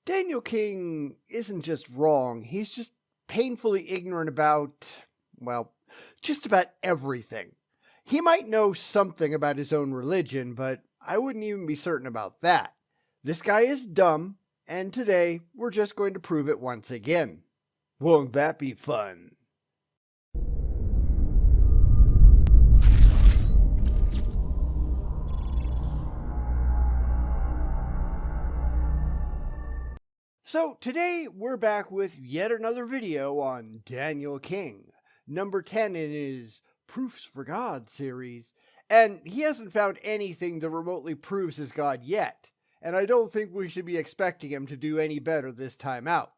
Daniel King isn't just wrong, he's just painfully ignorant about, well, just about everything. He might know something about his own religion, but I wouldn't even be certain about that. This guy is dumb, and today we're just going to prove it once again. Won't that be fun? So today we're back with yet another video on Daniel King, number 10 in his Proofs for God series, and he hasn't found anything that remotely proves his God yet, and I don't think we should be expecting him to do any better this time out.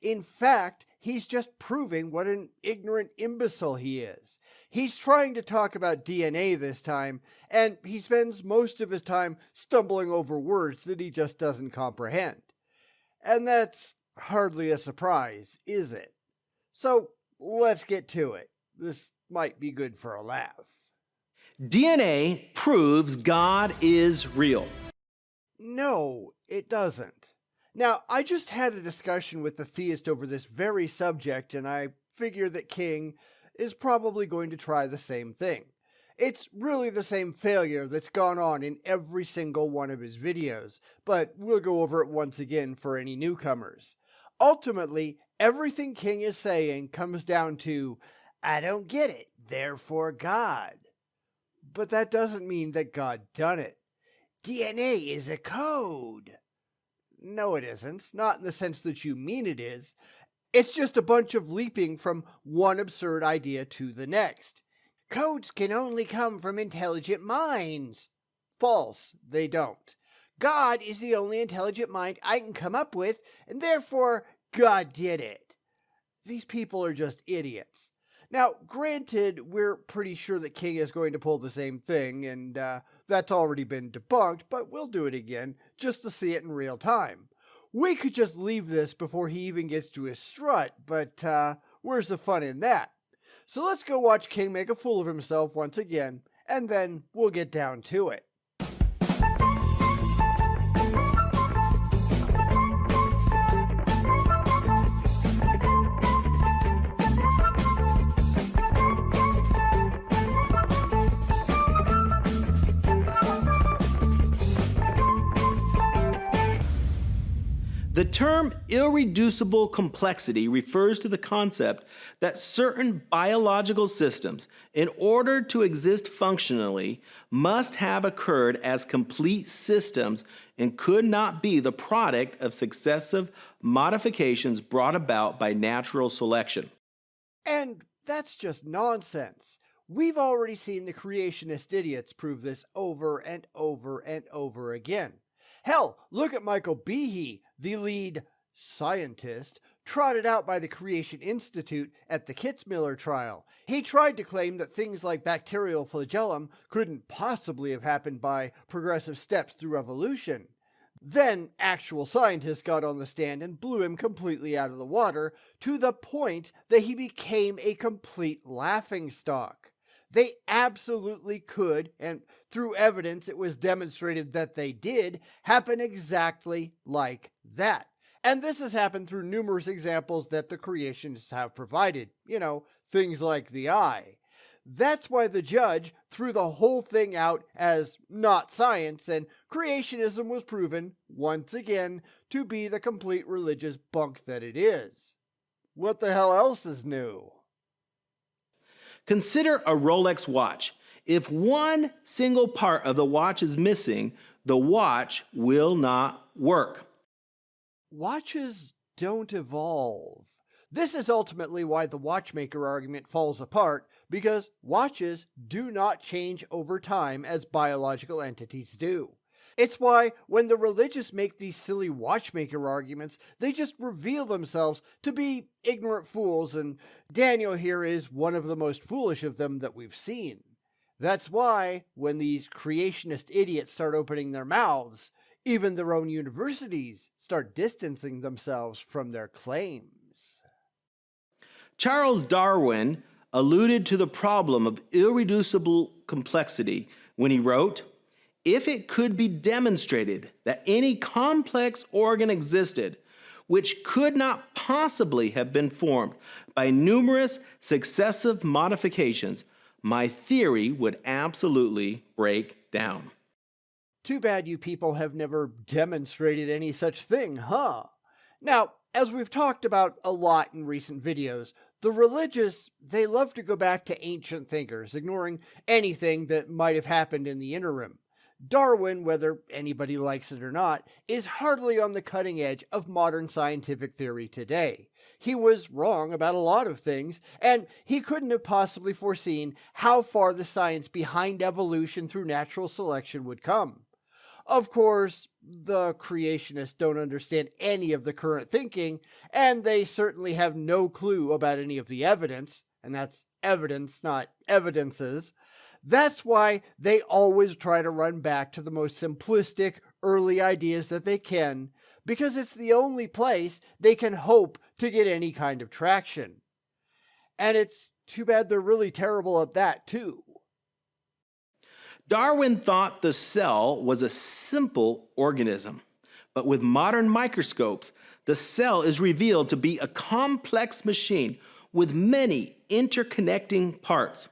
In fact, he's just proving what an ignorant imbecile he is. He's trying to talk about DNA this time, and he spends most of his time stumbling over words that he just doesn't comprehend. And that's hardly a surprise, is it? So let's get to it. This might be good for a laugh. DNA proves God is real. No, it doesn't. Now, I just had a discussion with the theist over this very subject, and I figure that King is probably going to try the same thing. It's really the same failure that's gone on in every single one of his videos, but we'll go over it once again for any newcomers. Ultimately, everything King is saying comes down to, I don't get it, therefore God. But that doesn't mean that God done it. DNA is a code. No, it isn't. Not in the sense that you mean it is. It's just a bunch of leaping from one absurd idea to the next. Codes can only come from intelligent minds. False, they don't. God is the only intelligent mind I can come up with, and therefore God did it. These people are just idiots. Now, granted, we're pretty sure that King is going to pull the same thing, and that's already been debunked, but we'll do it again, just to see it in real time. We could just leave this before he even gets to his strut, but where's the fun in that? So let's go watch King make a fool of himself once again, and then we'll get down to it. The term irreducible complexity refers to the concept that certain biological systems, in order to exist functionally, must have occurred as complete systems and could not be the product of successive modifications brought about by natural selection. And that's just nonsense. We've already seen the creationist idiots prove this over and over and over again. Hell, look at Michael Behe, the lead scientist, trotted out by the Creation Institute at the Kitzmiller trial. He tried to claim that things like bacterial flagellum couldn't possibly have happened by progressive steps through evolution. Then actual scientists got on the stand and blew him completely out of the water, to the point that he became a complete laughingstock. They absolutely could, and through evidence it was demonstrated that they did, happen exactly like that. And this has happened through numerous examples that the creationists have provided. You know, things like the eye. That's why the judge threw the whole thing out as not science, and creationism was proven, once again, to be the complete religious bunk that it is. What the hell else is new? Consider a Rolex watch. If one single part of the watch is missing, the watch will not work. Watches don't evolve. This is ultimately why the watchmaker argument falls apart, because watches do not change over time as biological entities do. It's why when the religious make these silly watchmaker arguments, they just reveal themselves to be ignorant fools, and Daniel here is one of the most foolish of them that we've seen. That's why when these creationist idiots start opening their mouths, even their own universities start distancing themselves from their claims. Charles Darwin alluded to the problem of irreducible complexity when he wrote, "If it could be demonstrated that any complex organ existed which could not possibly have been formed by numerous successive modifications, my theory would absolutely break down. Too bad you people have never demonstrated any such thing, huh? Now, as we've talked about a lot in recent videos, the religious, they love to go back to ancient thinkers, ignoring anything that might have happened in the interim. Darwin, whether anybody likes it or not, is hardly on the cutting edge of modern scientific theory today. He was wrong about a lot of things, and he couldn't have possibly foreseen how far the science behind evolution through natural selection would come. Of course, the creationists don't understand any of the current thinking, and they certainly have no clue about any of the evidence, and that's evidence, not evidences. That's why they always try to run back to the most simplistic, early ideas that they can, because it's the only place they can hope to get any kind of traction. And it's too bad they're really terrible at that, too. Darwin thought the cell was a simple organism, but with modern microscopes, the cell is revealed to be a complex machine with many interconnecting parts.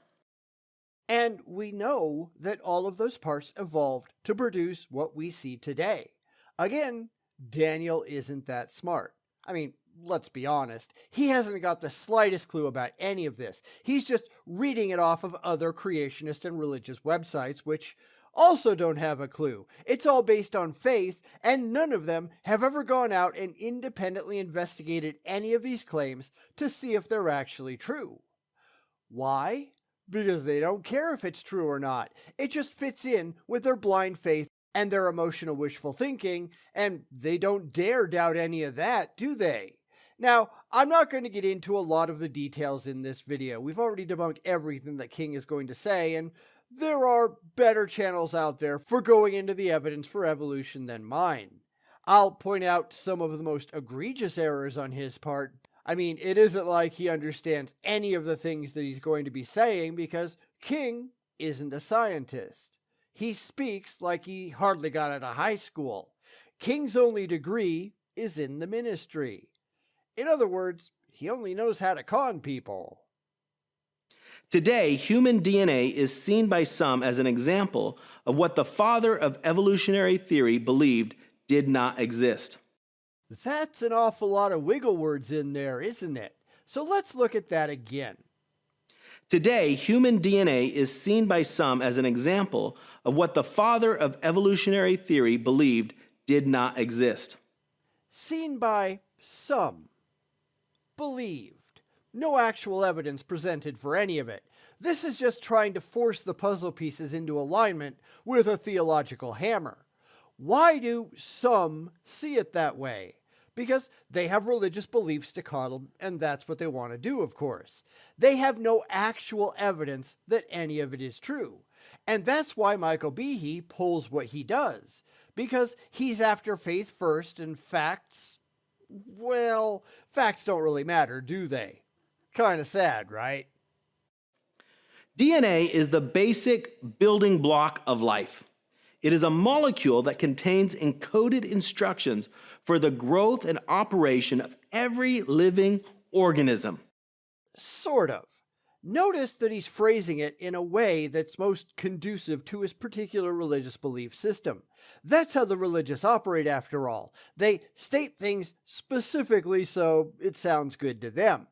And we know that all of those parts evolved to produce what we see today. Again, Daniel isn't that smart. I mean, let's be honest, he hasn't got the slightest clue about any of this. He's just reading it off of other creationist and religious websites, which also don't have a clue. It's all based on faith, and none of them have ever gone out and independently investigated any of these claims to see if they're actually true. Why? Because they don't care if it's true or not. It just fits in with their blind faith and their emotional wishful thinking, and they don't dare doubt any of that, do they? Now, I'm not going to get into a lot of the details in this video. We've already debunked everything that King is going to say, and there are better channels out there for going into the evidence for evolution than mine. I'll point out some of the most egregious errors on his part. I mean, it isn't like he understands any of the things that he's going to be saying, because King isn't a scientist. He speaks like he hardly got out of high school. King's only degree is in the ministry. In other words, he only knows how to con people. Today, human DNA is seen by some as an example of what the father of evolutionary theory believed did not exist. That's an awful lot of wiggle words in there, isn't it? So let's look at that again. Today, human DNA is seen by some as an example of what the father of evolutionary theory believed did not exist. Seen by some. Believed. No actual evidence presented for any of it. This is just trying to force the puzzle pieces into alignment with a theological hammer. Why do some see it that way? Because they have religious beliefs to coddle, and that's what they want to do, of course. They have no actual evidence that any of it is true. And that's why Michael Behe pulls what he does. Because he's after faith first, and facts, well, facts don't really matter, do they? Kinda sad, right? DNA is the basic building block of life. It is a molecule that contains encoded instructions for the growth and operation of every living organism. Sort of. Notice that he's phrasing it in a way that's most conducive to his particular religious belief system. That's how the religious operate, after all. They state things specifically so it sounds good to them.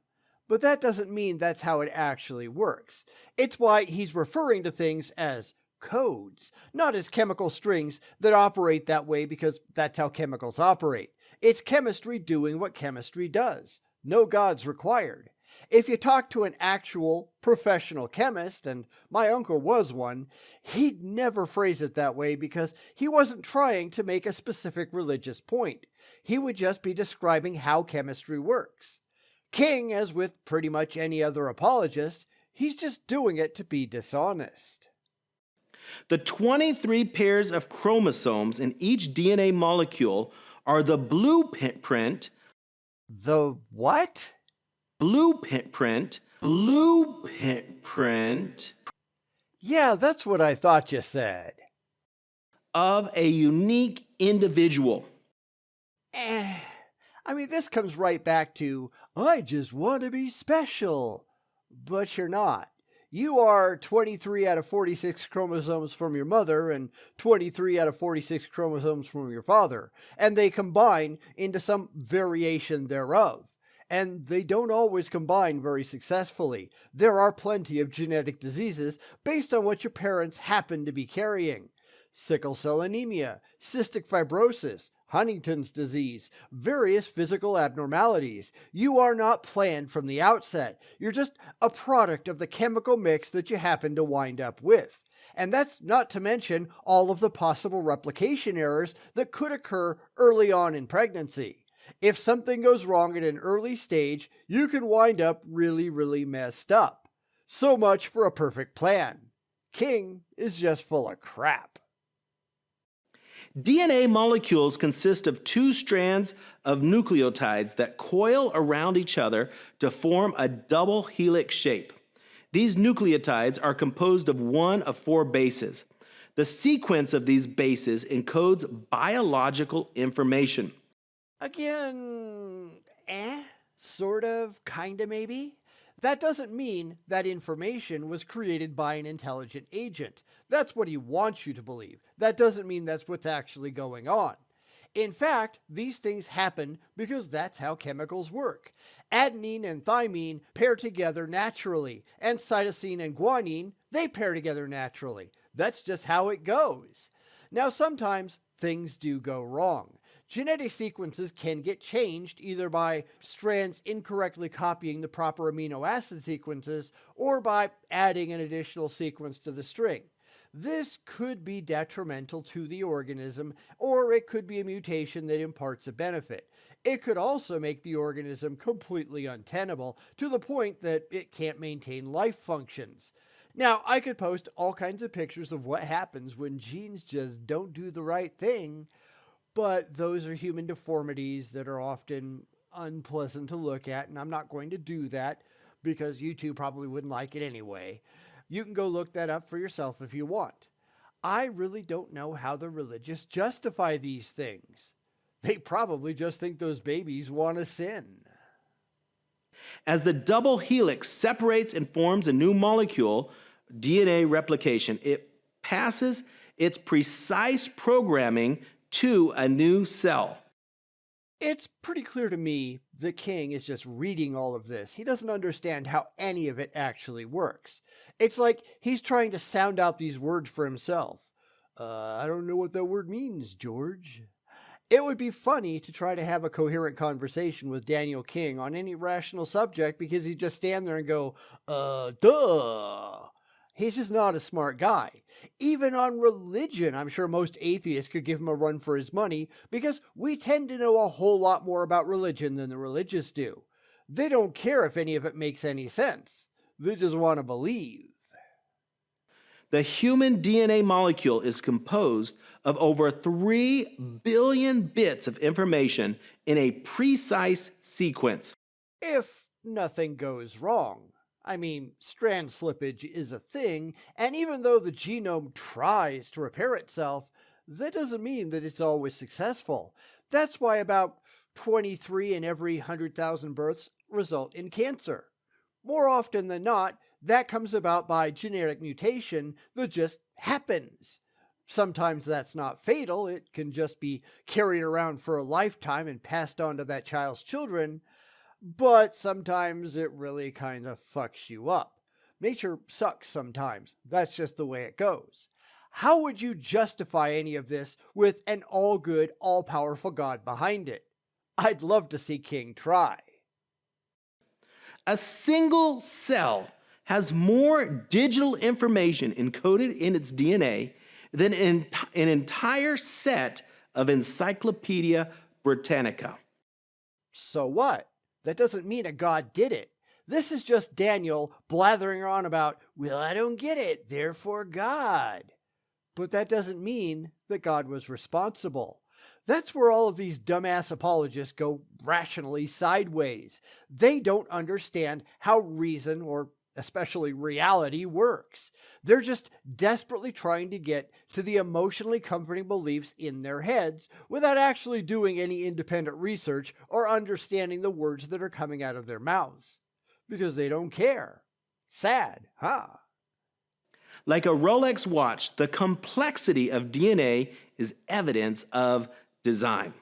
But that doesn't mean that's how it actually works. It's why he's referring to things as codes, not as chemical strings that operate that way because that's how chemicals operate. It's chemistry doing what chemistry does. No gods required. If you talk to an actual professional chemist, and my uncle was one, he'd never phrase it that way because he wasn't trying to make a specific religious point. He would just be describing how chemistry works. King, as with pretty much any other apologist, he's just doing it to be dishonest. The 23 pairs of chromosomes in each DNA molecule are the blueprint. The what? Blueprint. Yeah, that's what I thought you said. Of a unique individual. I mean, this comes right back to, I just want to be special. But you're not. You are 23 out of 46 chromosomes from your mother and 23 out of 46 chromosomes from your father, and they combine into some variation thereof. And they don't always combine very successfully. There are plenty of genetic diseases based on what your parents happen to be carrying. Sickle cell anemia, cystic fibrosis, Huntington's disease, various physical abnormalities. You are not planned from the outset. You're just a product of the chemical mix that you happen to wind up with. And that's not to mention all of the possible replication errors that could occur early on in pregnancy. If something goes wrong at an early stage, you can wind up really messed up. So much for a perfect plan. King is just full of crap. DNA molecules consist of two strands of nucleotides that coil around each other to form a double helix shape. These nucleotides are composed of one of four bases. The sequence of these bases encodes biological information. Again, sort of, kinda maybe? That doesn't mean that information was created by an intelligent agent. That's what he wants you to believe. That doesn't mean that's what's actually going on. In fact, these things happen because that's how chemicals work. Adenine and thymine pair together naturally, and cytosine and guanine, they pair together naturally. That's just how it goes. Now, sometimes things do go wrong. Genetic sequences can get changed either by strands incorrectly copying the proper amino acid sequences or by adding an additional sequence to the string. This could be detrimental to the organism, or it could be a mutation that imparts a benefit. It could also make the organism completely untenable to the point that it can't maintain life functions. Now, I could post all kinds of pictures of what happens when genes just don't do the right thing, but those are human deformities that are often unpleasant to look at, and I'm not going to do that because you two probably wouldn't like it anyway. You can go look that up for yourself if you want. I really don't know how the religious justify these things. They probably just think those babies want to sin. As the double helix separates and forms a new molecule, DNA replication, it passes its precise programming to a new cell. It's pretty clear to me the king is just reading all of this. He doesn't understand how any of it actually works. It's like he's trying to sound out these words for himself. I don't know what that word means, George. It would be funny to try to have a coherent conversation with Daniel King on any rational subject because he'd just stand there and go, duh. He's just not a smart guy. Even on religion, I'm sure most atheists could give him a run for his money because we tend to know a whole lot more about religion than the religious do. They don't care if any of it makes any sense. They just want to believe. The human DNA molecule is composed of over 3 billion bits of information in a precise sequence. If nothing goes wrong. I mean, strand slippage is a thing, and even though the genome tries to repair itself, that doesn't mean that it's always successful. That's why about 23 in every 100,000 births result in cancer. More often than not, that comes about by genetic mutation that just happens. Sometimes that's not fatal, it can just be carried around for a lifetime and passed on to that child's children, but sometimes it really kind of fucks you up. Nature sucks sometimes, that's just the way it goes. How would you justify any of this with an all-good, all-powerful God behind it? I'd love to see King try. A single cell has more digital information encoded in its DNA than an entire set of Encyclopedia Britannica. So what? That doesn't mean a god did it. This is just Daniel blathering on about, well, I don't get it, therefore God. But that doesn't mean that God was responsible. That's where all of these dumbass apologists go rationally sideways. They don't understand how reason, or especially reality, works. They're just desperately trying to get to the emotionally comforting beliefs in their heads without actually doing any independent research or understanding the words that are coming out of their mouths. Because they don't care. Sad, huh? Like a Rolex watch, the complexity of DNA is evidence of design.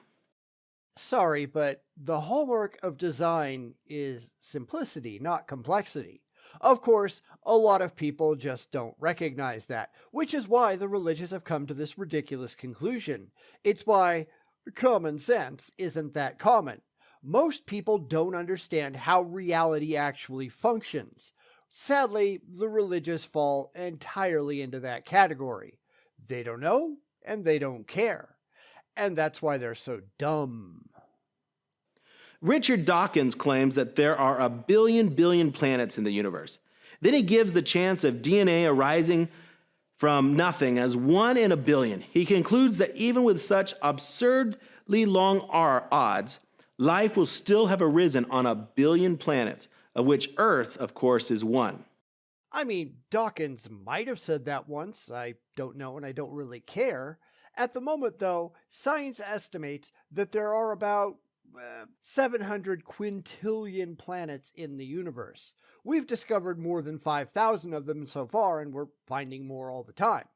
Sorry, but the hallmark of design is simplicity, not complexity. Of course, a lot of people just don't recognize that, which is why the religious have come to this ridiculous conclusion. It's why common sense isn't that common. Most people don't understand how reality actually functions. Sadly, the religious fall entirely into that category. They don't know, and they don't care. And that's why they're so dumb. Richard Dawkins claims that there are a billion planets in the universe. Then he gives the chance of DNA arising from nothing as 1 in a billion. He concludes that even with such absurdly long odds, life will still have arisen on a billion planets, of which Earth, of course, is one. I mean, Dawkins might have said that once. I don't know, and I don't really care. At the moment, though, science estimates that there are about 700 quintillion planets in the universe. We've discovered more than 5,000 of them so far, and we're finding more all the time.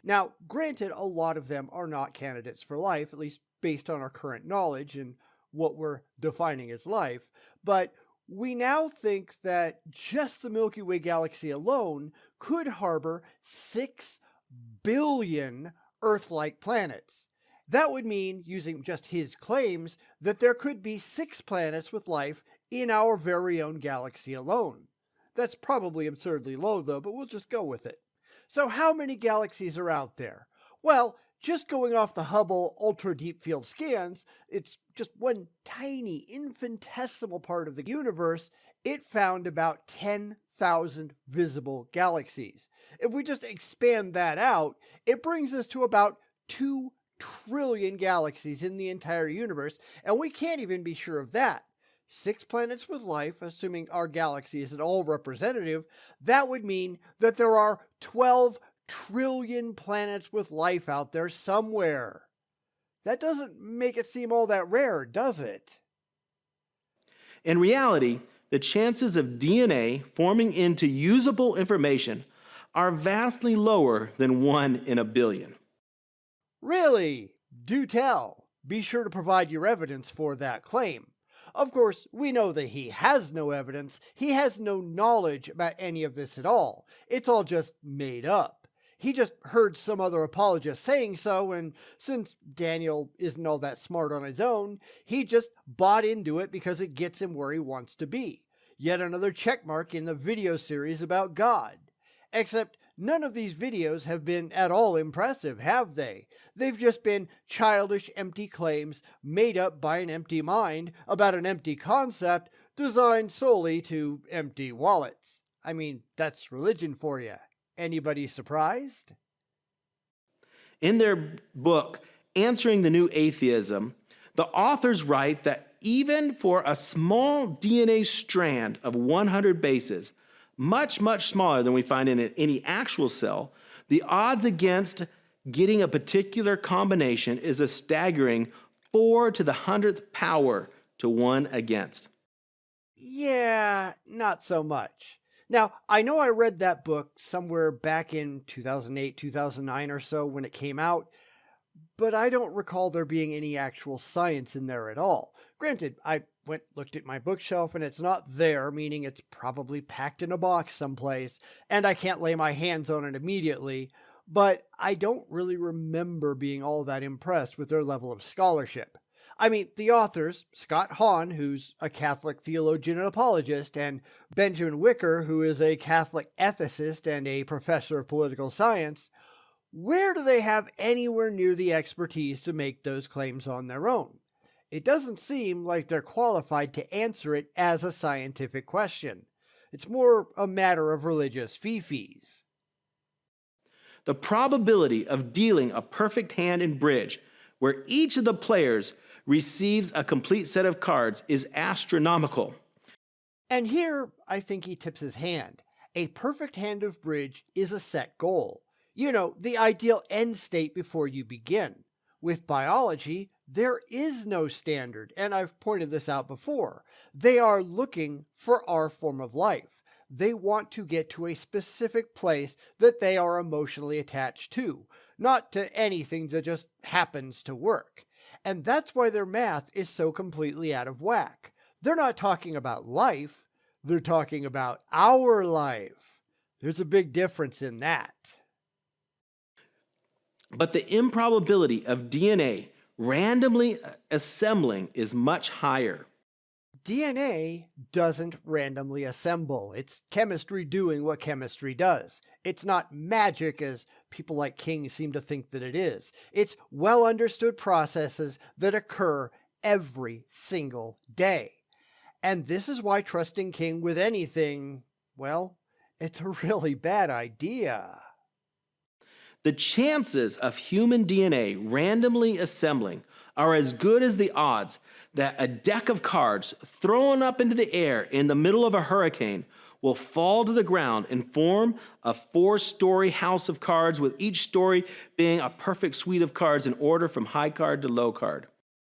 Now, granted, a lot of them are not candidates for life, at least based on our current knowledge and what we're defining as life, but we now think that just the Milky Way galaxy alone could harbor 6 billion Earth-like planets. That would mean, using just his claims, that there could be 6 planets with life in our very own galaxy alone. That's probably absurdly low, though, but we'll just go with it. So how many galaxies are out there? Well, just going off the Hubble Ultra Deep Field scans, it's just one tiny, infinitesimal part of the universe. It found about 10,000 visible galaxies. If we just expand that out, it brings us to about 2 trillion galaxies in the entire universe, and we can't even be sure of that. 6 planets with life, assuming our galaxy is at all representative, that would mean that there are 12 trillion planets with life out there somewhere. That doesn't make it seem all that rare, does it? In reality, the chances of DNA forming into usable information are vastly lower than 1 in a billion. Really? Do tell. Be sure to provide your evidence for that claim. Of course, we know that he has no evidence. He has no knowledge about any of this at all. It's all just made up. He just heard some other apologist saying so, and since Daniel isn't all that smart on his own, he just bought into it because it gets him where he wants to be. Yet another checkmark in the video series about God. Except none of these videos have been at all impressive, have they? They've just been childish, empty claims made up by an empty mind about an empty concept designed solely to empty wallets. I mean, that's religion for you. Anybody surprised? In their book, Answering the New Atheism, the authors write that even for a small DNA strand of 100 bases, much smaller than we find in any actual cell, the odds against getting a particular combination is a staggering 4 to the 100th power to 1 against. Yeah, not so much. Now, I know I read that book somewhere back in 2008, 2009 or so when it came out, but I don't recall there being any actual science in there at all. Granted, I looked at my bookshelf and it's not there, meaning it's probably packed in a box someplace, and I can't lay my hands on it immediately, but I don't really remember being all that impressed with their level of scholarship. I mean, the authors, Scott Hahn, who's a Catholic theologian and apologist, and Benjamin Wicker, who is a Catholic ethicist and a professor of political science, where do they have anywhere near the expertise to make those claims on their own? It doesn't seem like they're qualified to answer it as a scientific question. It's more a matter of religious fee-fees. The probability of dealing a perfect hand in bridge, where each of the players receives a complete set of cards, is astronomical. And here, I think he tips his hand. A perfect hand of bridge is a set goal. You know, the ideal end state before you begin. With biology, there is no standard, and I've pointed this out before. They are looking for our form of life. They want to get to a specific place that they are emotionally attached to, not to anything that just happens to work. And that's why their math is so completely out of whack. They're not talking about life, they're talking about our life. There's a big difference in that. But the improbability of DNA randomly assembling is much higher. DNA doesn't randomly assemble. It's chemistry doing what chemistry does. It's not magic as people like King seem to think that it is. It's well understood processes that occur every single day. And this is why trusting King with anything, well, it's a really bad idea. The chances of human DNA randomly assembling are as good as the odds that a deck of cards thrown up into the air in the middle of a hurricane will fall to the ground and form a 4-story house of cards, with each story being a perfect suite of cards in order from high card to low card.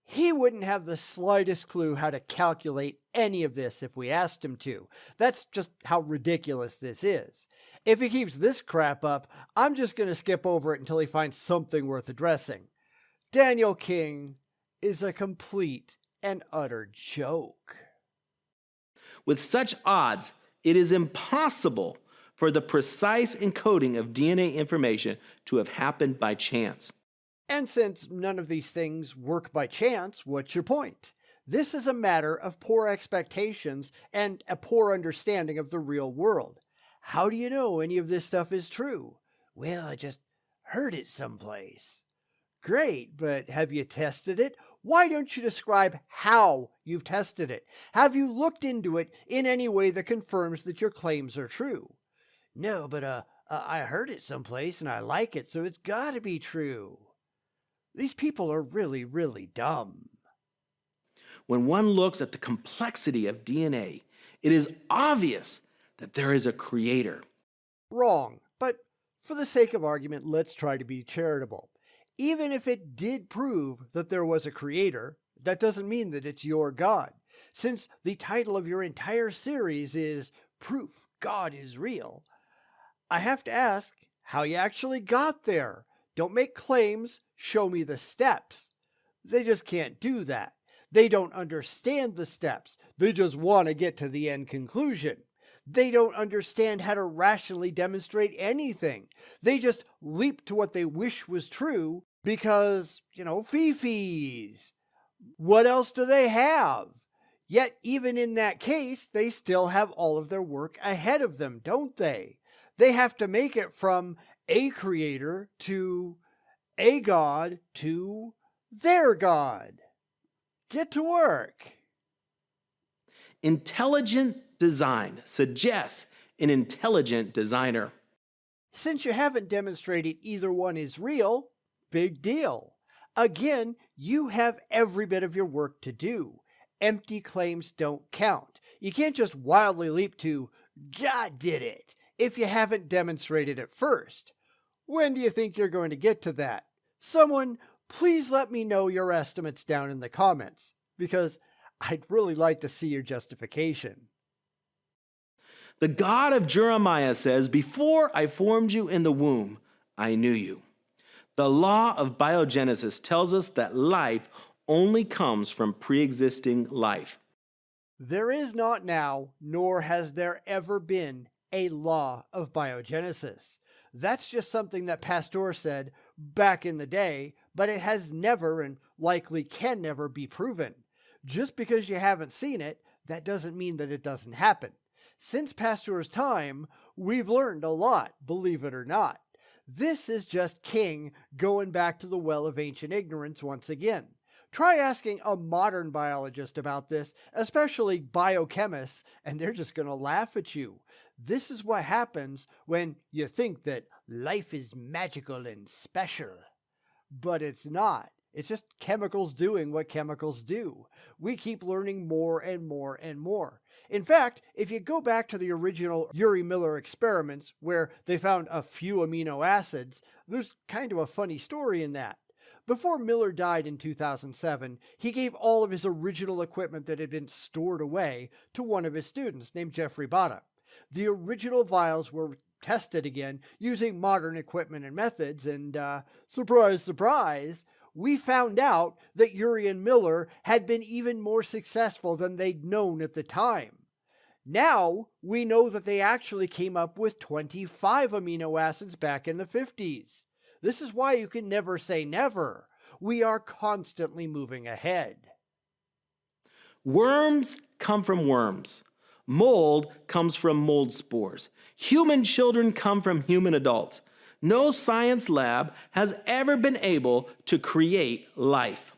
He wouldn't have the slightest clue how to calculate any of this if we asked him to. That's just how ridiculous this is. If he keeps this crap up, I'm just going to skip over it until he finds something worth addressing. Daniel King is a complete and utter joke. With such odds, it is impossible for the precise encoding of DNA information to have happened by chance. And since none of these things work by chance, what's your point? This is a matter of poor expectations and a poor understanding of the real world. How do you know any of this stuff is true? Well, I just heard it someplace. Great, but have you tested it? Why don't you describe how you've tested it? Have you looked into it in any way that confirms that your claims are true? No, but I heard it someplace and I like it, so it's got to be true. These people are really, really dumb. When one looks at the complexity of DNA, it is obvious that there is a creator. Wrong, but for the sake of argument, let's try to be charitable. Even if it did prove that there was a creator, that doesn't mean that it's your God. Since the title of your entire series is Proof God is Real, I have to ask how you actually got there. Don't make claims, show me the steps. They just can't do that. They don't understand the steps. They just want to get to the end conclusion. They don't understand how to rationally demonstrate anything. They just leap to what they wish was true because, fee-fees. What else do they have? Yet, even in that case, they still have all of their work ahead of them, don't they? They have to make it from a creator to a God to their God. Get to work. Intelligent design suggests an intelligent designer. Since you haven't demonstrated either one is real, big deal. Again, you have every bit of your work to do. Empty claims don't count. You can't just wildly leap to, God did it, if you haven't demonstrated it first. When do you think you're going to get to that? Someone, please let me know your estimates down in the comments, because I'd really like to see your justification. The God of Jeremiah says, "Before I formed you in the womb, I knew you." The law of biogenesis tells us that life only comes from pre-existing life. There is not now, nor has there ever been, a law of biogenesis. That's just something that Pasteur said back in the day, but it has never and likely can never be proven. Just because you haven't seen it, that doesn't mean that it doesn't happen. Since Pasteur's time, we've learned a lot, believe it or not. This is just King going back to the well of ancient ignorance once again. Try asking a modern biologist about this, especially biochemists, and they're just going to laugh at you. This is what happens when you think that life is magical and special. But it's not. It's just chemicals doing what chemicals do. We keep learning more and more and more. In fact, if you go back to the original Urey Miller experiments where they found a few amino acids, there's kind of a funny story in that. Before Miller died in 2007, he gave all of his original equipment that had been stored away to one of his students named Jeffrey Botta. The original vials were tested again using modern equipment and methods, and surprise, surprise, we found out that Urey and Miller had been even more successful than they'd known at the time. Now we know that they actually came up with 25 amino acids back in the 50s. This is why you can never say never. We are constantly moving ahead. Worms come from worms. Mold comes from mold spores. Human children come from human adults. No science lab has ever been able to create life.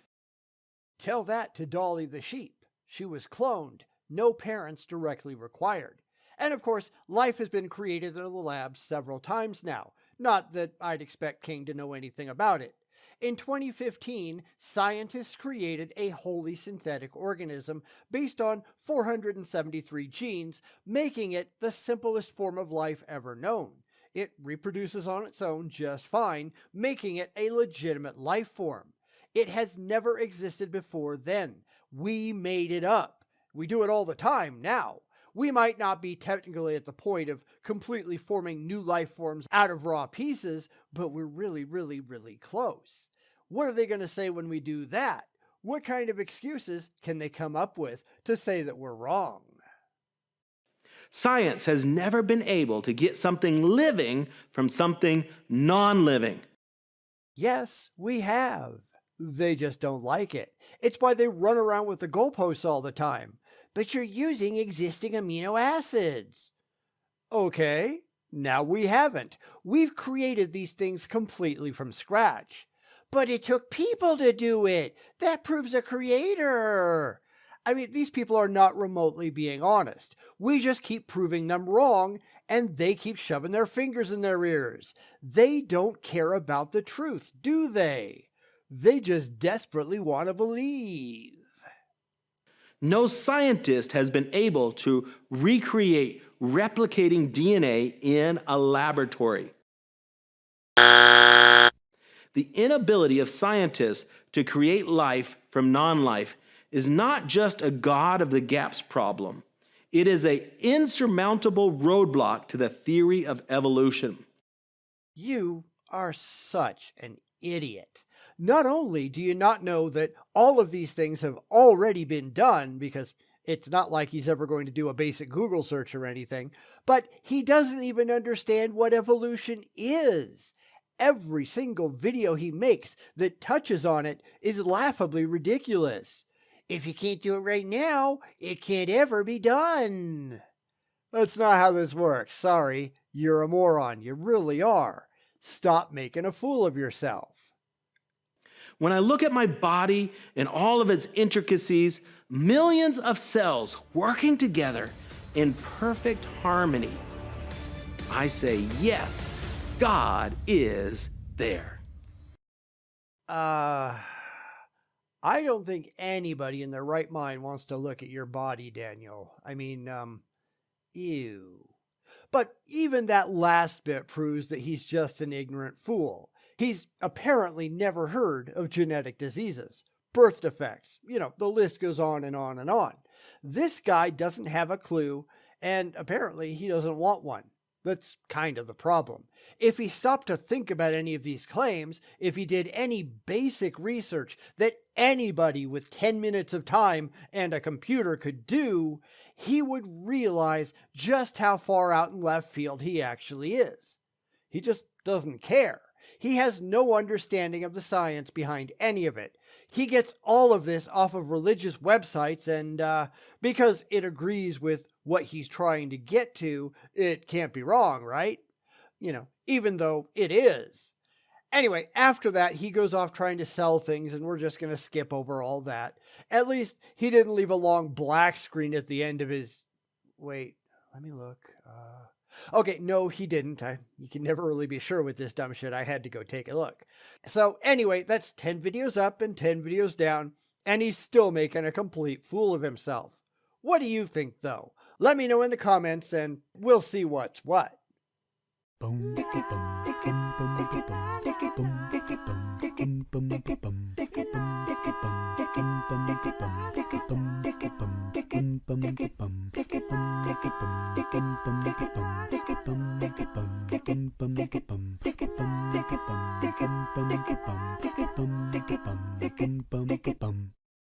Tell that to Dolly the sheep. She was cloned, no parents directly required. And of course, life has been created in the lab several times now. Not that I'd expect King to know anything about it. In 2015, scientists created a wholly synthetic organism based on 473 genes, making it the simplest form of life ever known. It reproduces on its own just fine, making it a legitimate life form. It has never existed before then. We made it up. We do it all the time now. We might not be technically at the point of completely forming new life forms out of raw pieces, but we're really, really, really close. What are they going to say when we do that? What kind of excuses can they come up with to say that we're wrong? Science has never been able to get something living from something non-living. Yes, we have. They just don't like it. It's why they run around with the goalposts all the time. But you're using existing amino acids. Okay, now we haven't. We've created these things completely from scratch. But it took people to do it. That proves a creator. I mean, these people are not remotely being honest. We just keep proving them wrong, and they keep shoving their fingers in their ears. They don't care about the truth, do they? They just desperately want to believe. No scientist has been able to recreate replicating DNA in a laboratory. The inability of scientists to create life from non-life is not just a God of the gaps problem. It is an insurmountable roadblock to the theory of evolution. You are such an idiot. Not only do you not know that all of these things have already been done, because it's not like he's ever going to do a basic Google search or anything, but he doesn't even understand what evolution is. Every single video he makes that touches on it is laughably ridiculous. If you can't do it right now, it can't ever be done. That's not how this works. Sorry, you're a moron. You really are. Stop making a fool of yourself. When I look at my body and all of its intricacies, millions of cells working together in perfect harmony, I say, yes, God is there. I don't think anybody in their right mind wants to look at your body, Daniel. I mean, ew. But even that last bit proves that he's just an ignorant fool. He's apparently never heard of genetic diseases, birth defects, the list goes on and on and on. This guy doesn't have a clue, and apparently he doesn't want one. That's kind of the problem. If he stopped to think about any of these claims, if he did any basic research that anybody with 10 minutes of time and a computer could do, he would realize just how far out in left field he actually is. He just doesn't care. He has no understanding of the science behind any of it. He gets all of this off of religious websites, and because it agrees with what he's trying to get to, it can't be wrong, right? Even though it is. Anyway, after that, he goes off trying to sell things, and we're just going to skip over all that. At least he didn't leave a long black screen at the end of his... Wait, let me look. Okay, no, he didn't. You can never really be sure with this dumb shit. I had to go take a look. So anyway, that's 10 videos up and 10 videos down, and he's still making a complete fool of himself. What do you think, though? Let me know in the comments, and we'll see what's what.